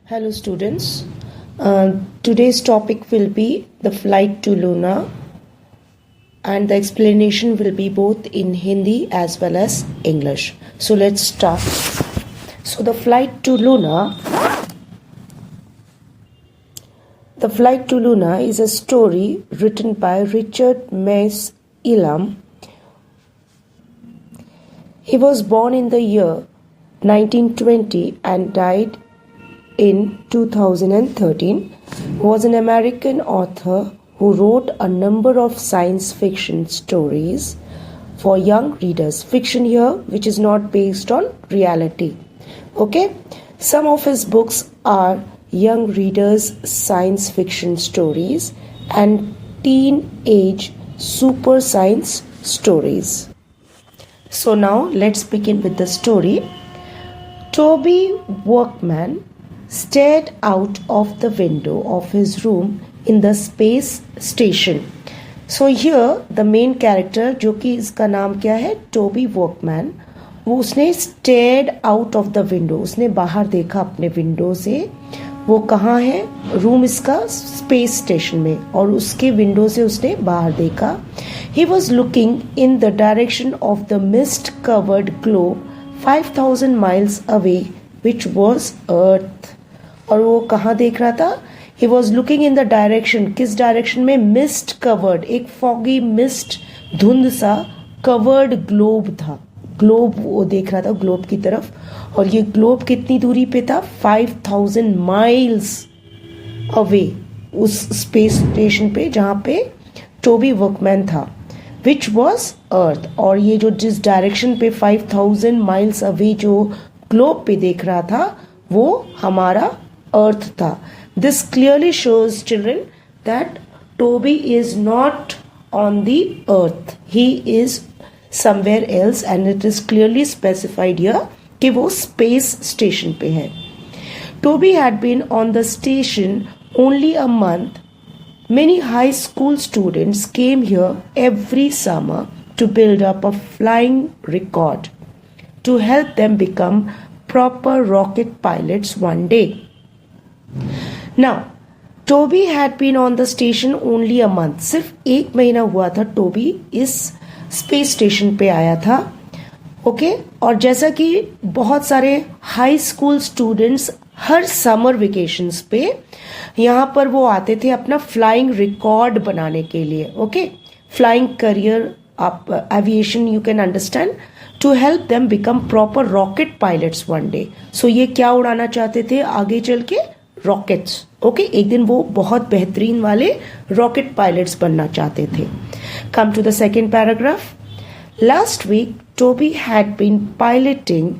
Hello students. Today's topic will be the flight to Luna and the explanation will be both in Hindi as well as English. So let's start. So the flight to Luna is a story written by Richard Mays Elam. He was born in the year 1920 and died in 2013, was an American author who wrote a number of science fiction stories for young readers. Fiction here which is not based on reality. Okay? Some of his books are young readers' science fiction stories and teenage super science stories. So now let's begin with the story. Toby Workman stared out of the window of his room in the space station. So here the main character, जो कि इसका नाम क्या है, Tobey Walkman, वो उसने stared out of the window, उसने बाहर देखा अपने विंडो से. वो कहाँ है? रूम इसका स्पेस स्टेशन में, और उसके विंडो से उसने बाहर देखा. He was looking in the direction of the mist-covered globe 5,000 miles away, which was Earth. और वो कहाँ देख रहा था? He was looking in the direction, किस डायरेक्शन में? मिस्ट कवर्ड, एक फॉगी मिस्ट, धुंध सा कवर्ड ग्लोब था. ग्लोब वो देख रहा था, ग्लोब की तरफ. और ये ग्लोब कितनी दूरी पे था? 5,000 माइल्स अवे, उस स्पेस स्टेशन पे जहाँ पे टोबी वर्कमैन था. विच वॉज अर्थ. और ये जो जिस डायरेक्शन पे 5,000 माइल्स अवे जो ग्लोब पे देख रहा था, वो हमारा अर्थ था. This clearly shows, children, that Toby is not on the earth. He is somewhere else and it is clearly specified here कि वो space station पे है. Toby had been on the station only a month. Many high school students came here every summer to build up a flying record to help them become proper rocket pilots one day. Now, Toby had been on the station only a month. सिर्फ एक महीना हुआ था Tobey इस space station पे आया था. Okay और जैसा कि बहुत सारे हाई स्कूल स्टूडेंट्स हर समर वेकेशंस पे यहाँ पर वो आते थे अपना फ्लाइंग रिकॉर्ड बनाने के लिए. ओके फ्लाइंग करियर, आप aviation you can understand, to help them become proper rocket pilots one day. So ये क्या उड़ाना चाहते थे आगे चल के? रॉकेट्स. ओके एक दिन वो बहुत बेहतरीन वाले रॉकेट पायलट्स बनना चाहते थे. Come to the second paragraph. Last week Toby had been piloting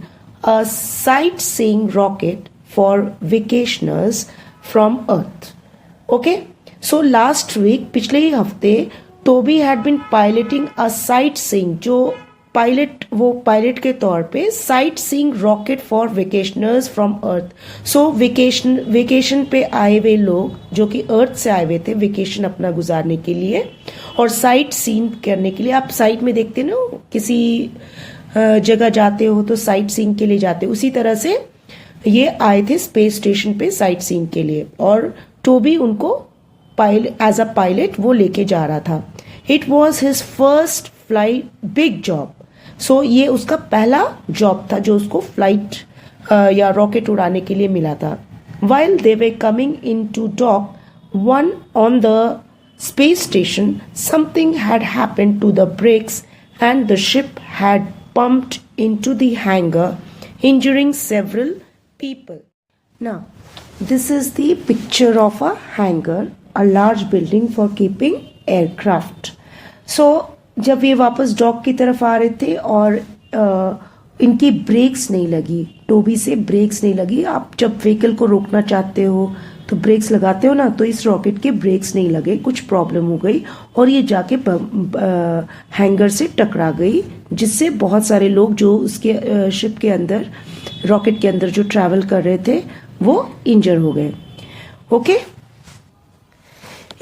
a sightseeing rocket for vacationers from Earth. Okay so last week, पिछले ही हफ्ते, Toby had been piloting a sightseeing, जो pilot, वो pilot के तौर पे sightseeing rocket for vacationers from Earth. So vacation पे आए हुए लोग जो कि अर्थ से आए हुए थे वेकेशन अपना गुजारने के लिए और साइट सीन करने के लिए. आप साइट में देखते ना, किसी जगह जाते हो तो साइट सीइंग के लिए जाते हो, उसी तरह से ये आए थे स्पेस स्टेशन पे साइट सीइंग के लिए. और टोबी उनको एज अ पायलट वो लेके जा रहा था. It was his first flight big job. So ये उसका पहला जॉब था जो उसको फ्लाइट या रॉकेट उड़ाने के लिए मिला था. While they were coming in to dock one on the space station, something had happened to the brakes and the ship had pumped into the hangar, injuring several people. Now this is the picture of a hangar, a large building for keeping aircraft. So जब ये वापस dock की तरफ आ रहे थे और इनकी breaks नहीं लगी, टोबी से ब्रेक्स नहीं लगी. आप जब व्हीकल को रोकना चाहते हो तो ब्रेक्स लगाते हो ना, तो इस रॉकेट के ब्रेक्स नहीं लगे, कुछ प्रॉब्लम हो गई और ये जाके हैंगर से टकरा गई, जिससे बहुत सारे लोग जो उसके शिप के अंदर, रॉकेट के अंदर जो ट्रैवल कर रहे थे, वो इंजर हो गए. Okay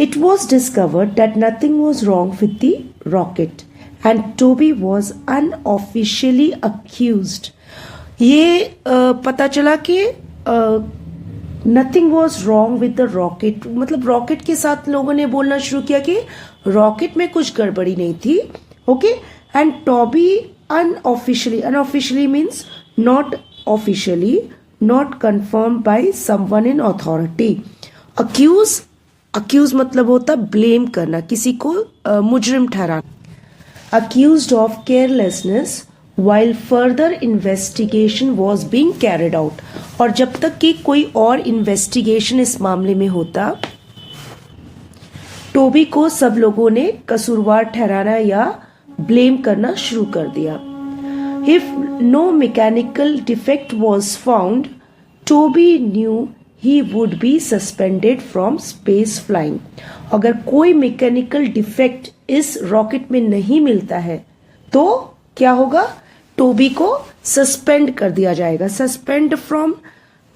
It was discovered that nothing was wrong with the rocket and Toby was unofficially accused. ये पता चला कि nothing was wrong with the rocket, मतलब रॉकेट के साथ लोगों ने बोलना शुरू किया कि रॉकेट में कुछ गड़बड़ी नहीं थी. Okay, and Toby unofficially means not officially, not confirm by someone in authority. Accuse मतलब होता ब्लेम करना, किसी को मुजरिम ठहराना. accused of carelessness while further investigation was being carried out. और जब तक कि कोई और इन्वेस्टिगेशन इस मामले में होता, टोबी को सब लोगों ने कसूरवार ठहराना या ब्लेम करना शुरू कर दिया. If no mechanical defect was found, Toby knew he would be suspended from space flying. अगर कोई मैकेनिकल डिफेक्ट इस रॉकेट में नहीं मिलता है तो क्या होगा, टोबी को सस्पेंड कर दिया जाएगा. Suspend from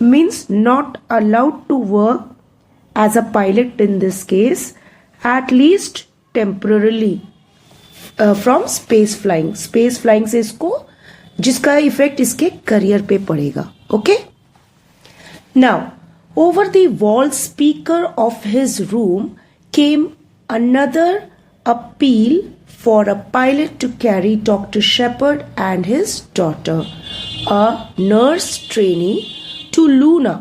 means not allowed to work as a pilot in this case, at least temporarily from space flying. Space flying से इसको, जिसका इफेक्ट इसके करियर पे पड़ेगा. Okay, now over the wall speaker of his room came another appeal for a pilot to carry Dr. Shepard and his daughter, a nurse trainee, to Luna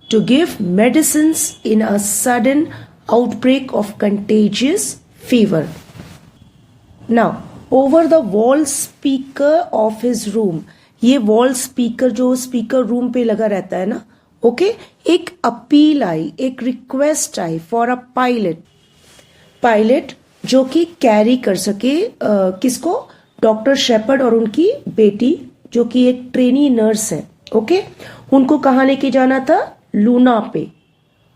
to give medicines in a sudden outbreak of contagious fever. Now, over the wall speaker of his room, ये wall speaker जो speaker room पे लगा रहता है ना, okay, एक appeal आई, एक request I for a pilot जो कि कैरी कर सके किसको, डॉक्टर शेपर्ड और उनकी बेटी जो कि एक ट्रेनी नर्स है. ओके, उनको कहाँ लेके जाना था, लूना पे.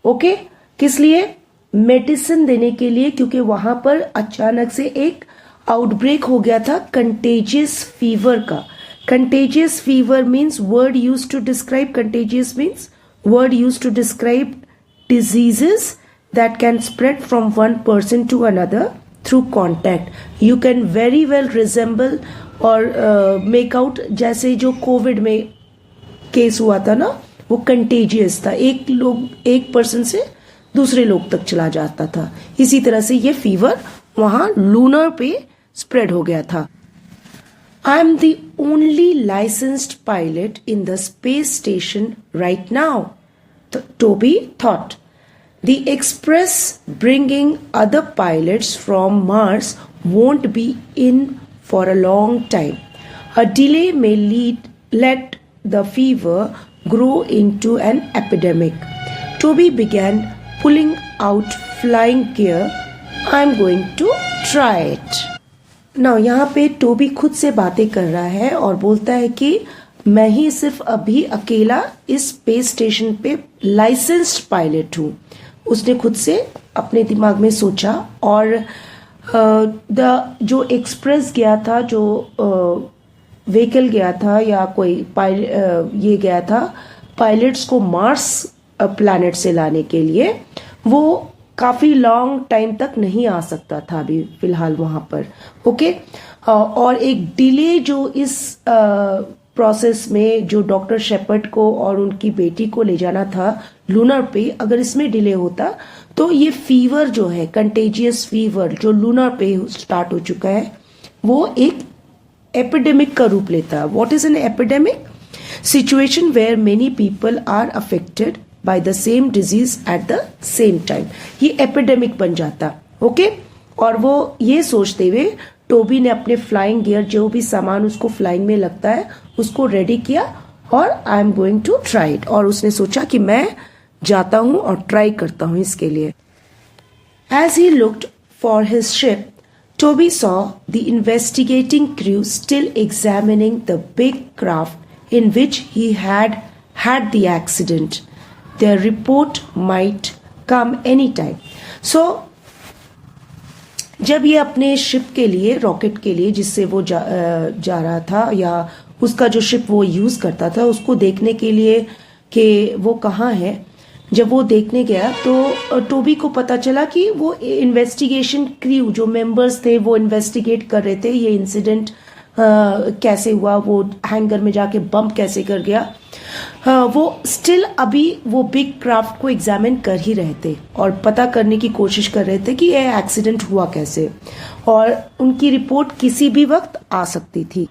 ओके, किस लिए, मेडिसिन देने के लिए, क्योंकि वहां पर अचानक से एक आउटब्रेक हो गया था कंटेजियस फीवर का. Contagious fever means word use to describe, contagious means word used to describe diseases that can spread from one person to another through contact. You can very well resemble or make out, जैसे जो Covid में case हुआ था ना, वो contagious था, एक person से दूसरे लोग तक चला जाता था. इसी तरह से ये फीवर वहां लूनर पे स्प्रेड हो गया था. I am the only licensed pilot in the space station right now, Toby thought. The express bringing other pilots from Mars won't be in for a long time. A delay may let the fever grow into an epidemic. Toby began pulling out flying gear. I'm going to try it. Now, यहाँ पे Tobey खुद से बातें कर रहा है और बोलता है कि मैं ही सिर्फ अभी अकेला इस स्पेस स्टेशन पे लाइसेंस्ड पायलट हूँ. उसने खुद से अपने दिमाग में सोचा. और जो एक्सप्रेस गया था, जो व्हीकल गया था या कोई ये गया था पायलट्स को मार्स प्लैनेट से लाने के लिए, वो काफी लॉन्ग टाइम तक नहीं आ सकता था अभी फिलहाल वहां पर. ओके, और एक डिले जो इस प्रोसेस में, जो डॉक्टर शेपर्ड को और उनकी बेटी को ले जाना था लूनर पे, अगर इसमें डिले होता तो ये फीवर जो है, कंटेजियस फीवर जो लूनर पे स्टार्ट हो चुका है, वो एक एपिडेमिक का रूप लेता. What is an epidemic? Situation where many people are affected by the same disease at the same time. ये एपिडेमिक बन जाता. ओके, और वो ये सोचते हुए टोबी ने अपने फ्लाइंग गियर, जो भी सामान उसको फ्लाइंग में लगता है, उसको रेडी किया और I am going to try it. और उसने सोचा कि मैं जाता हूं और ट्राई करता हूं इसके लिए. As he looked for his ship, Toby saw the investigating crew still examining the big craft in which he had the accident. Their report might come anytime. So, जब ये अपने शिप के लिए, रॉकेट के लिए जिससे वो जा रहा था, या उसका जो शिप वो यूज करता था, उसको देखने के लिए कि वो कहाँ है, जब वो देखने गया तो टोबी को पता चला कि वो इन्वेस्टिगेशन क्रू जो मेंबर्स थे वो इन्वेस्टिगेट कर रहे थे ये इंसिडेंट कैसे हुआ, वो हैंगर में जाके बम्प कैसे कर गया. वो स्टिल अभी वो बिग क्राफ्ट को एग्जामिन कर ही रहे थे और पता करने की कोशिश कर रहे थे कि ये एक्सीडेंट हुआ कैसे, और उनकी रिपोर्ट किसी भी वक्त आ सकती थी.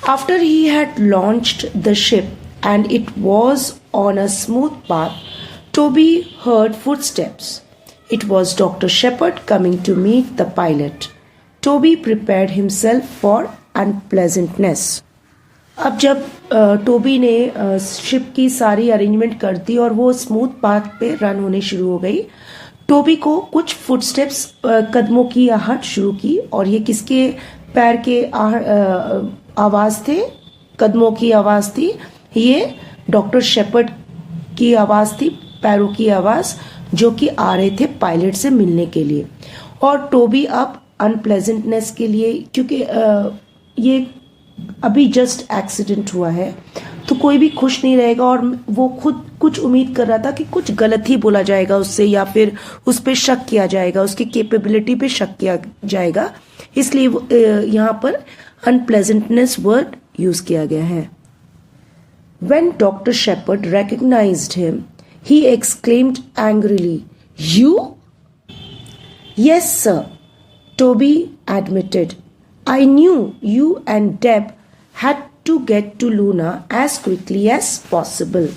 After he had launched the ship and it was on a smooth path, Toby heard footsteps. It was Dr. Shepard coming to meet the pilot. Toby prepared himself for unpleasantness. अब जब Tobey ने ship की सारी arrangement कर दी और वो smooth path पे run होने शुरू हो गई, टोबी को कुछ फुटस्टेप्स, कदमों की आहट शुरू की. और ये किसके पैर के आवाज थे, कदमों की आवाज थी? ये डॉक्टर शेपर्ड की आवाज थी, पैरों की आवाज, जो कि आ रहे थे पायलट से मिलने के लिए. और टोबी अब अनप्लेजेंटनेस के लिए, क्योंकि ये अभी जस्ट एक्सीडेंट हुआ है तो कोई भी खुश नहीं रहेगा, और वो खुद कुछ उम्मीद कर रहा था कि कुछ गलत ही बोला जाएगा उससे, या फिर उस पर शक किया जाएगा, उसकी कैपेबिलिटी पे शक किया जाएगा. इसलिए यहाँ पर अनप्लेजेंटनेस वर्ड यूज किया गया है. When Dr. Shepard recognized him, he exclaimed angrily, "You?" "Yes, sir," Toby admitted. "I knew you and Deb had to get to Luna as quickly as possible."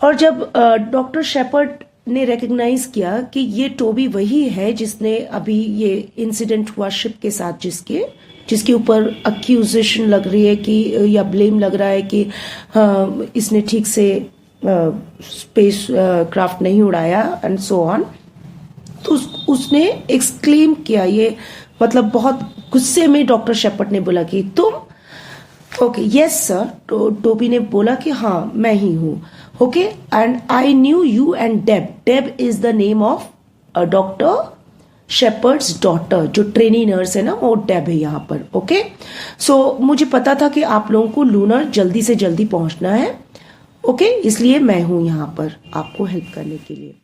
और जब डॉक्टर शेपर्ड ने recognise किया कि ये Tobey वही है जिसने अभी ये इंसिडेंट हुआ शिप के साथ, जिसके ऊपर अक्यूजेशन लग रही है कि, या ब्लेम लग रहा है कि इसने ठीक से स्पेस क्राफ्ट नहीं उड़ाया एंड सो ऑन, तो उसने एक्सक्लेम किया, ये मतलब बहुत गुस्से में डॉक्टर शेपर्ड ने बोला कि तुम. ओके, यस सर, टोबी ने बोला कि हाँ मैं ही हूं. Okay, and I knew you and Deb. Deb is the name of doctor Shepherd's daughter, जो ट्रेनी नर्स है ना, वो डेब है यहाँ पर. ओके, सो मुझे पता था कि आप लोगों को लूनर जल्दी से जल्दी पहुंचना है. ओके, इसलिए मैं हूं यहाँ पर आपको हेल्प करने के लिए.